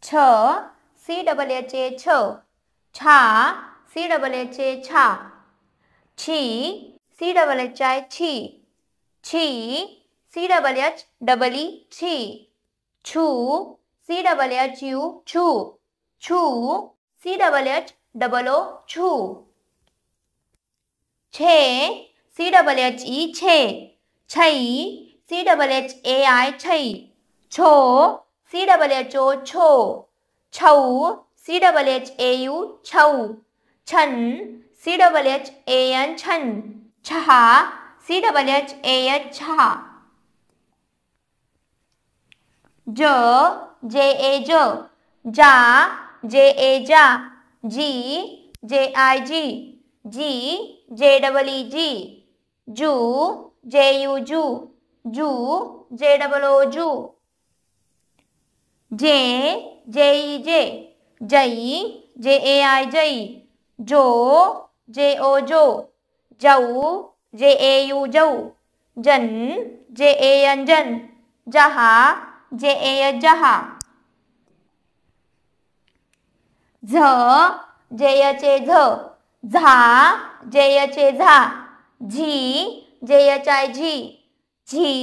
छ CHHA छ छा CHHA छा छी CHHI छी छी CHHEE छी छू CHHU छू छू CHHOO छू छे CHHE छे छई CHHAI छई छो CHHO छो छऊ CHHAU छऊ छन CHHAN छन छहा CHHAH छहा ज JA ज जा JA जा जी JI जी जी JEE जी जू JU जू जू JOO जू जे JE जे जई JAI जई जो JO जो जऊ JAU जऊ जन JAN जन जहा JAS जहा झ JHA झ झा JHA झा झी JHI झी झी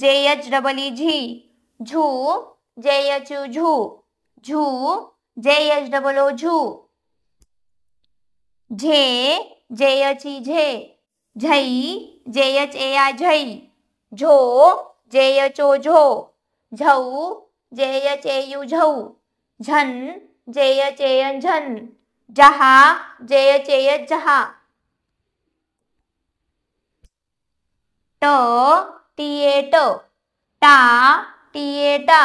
JHEE झी झू JHU झू झू JHOO झू झे JHE झे झई JHAI झई झो JHO झो झऊ JHAU झऊ झन JHAN झन जहा JHAS जहा ट TA ट टा TA टा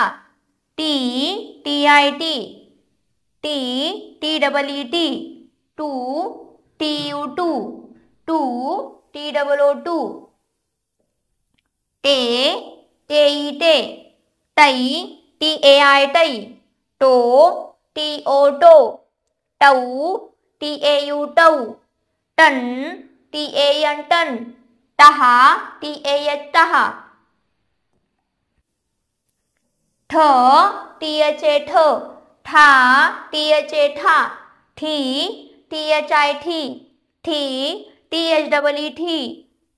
टी TI टी टी TEE टी टू TU टू टू TOO टू टे TE टे टई TAI टई टो TO टो टऊ TAU टऊ टन TAN टन टहा TAS टहा ठ THA ठ ठा THA ठा ठी THI ठी ठी THEE ठी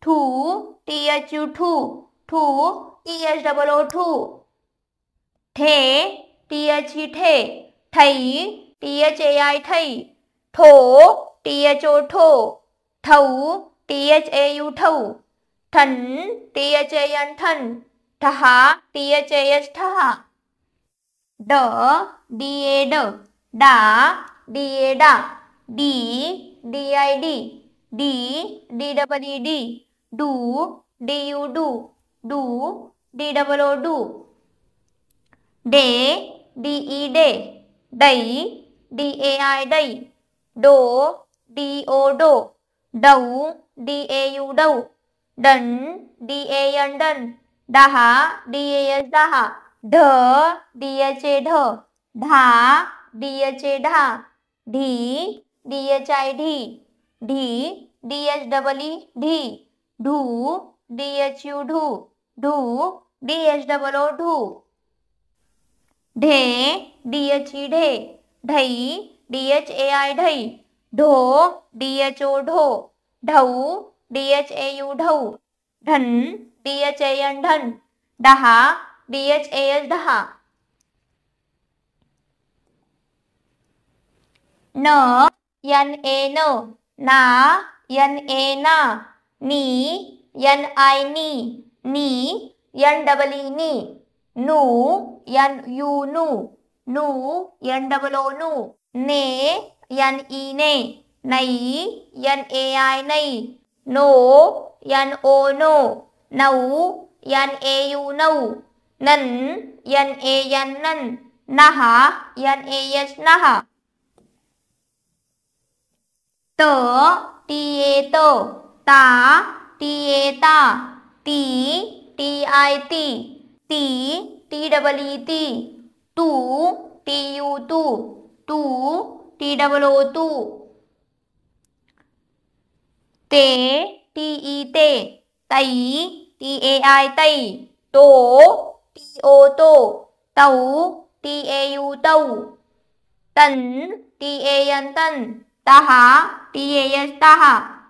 ठू THU ठू ठू THOO ठू ठे THE ठे ठई THAI ठई ठो THO ठो ठऊ THAU ठऊ ठन THAN ठन ठहा THAS ठहा ड DA ड डा DA डा डी DID डी DEED डू DU डू डू DOO डू डे DE डे डई DAI डई डो DO डो डऊ DAU डऊ डन DAN डन डहा DAS डहा ढ DHA ढ ढा DHA ढा ढी DHI ढी ढी DSEE ढी ढू DHU ढू ढू DSOO ढू ढे DHE ढे ढई DHAI ढई ढो DHO ढो ढऊ DHAU ढऊ ढन DHAN ढन डहा DHAS डहा न NA न ना NA ना नी NI नी नी NEE नी नू NU नू नू NOO नू ने NE ने नई NAI नई नो NO नो नऊ NAU नऊ नन NAN नन नहा NAS नहा त TA त ता TA ता ती TI ती ती TEE ती टू TU टू टू TOO टू ते TE ते तई TAI तई टो TO तो तऊ tau tau, tần tan, tah tas,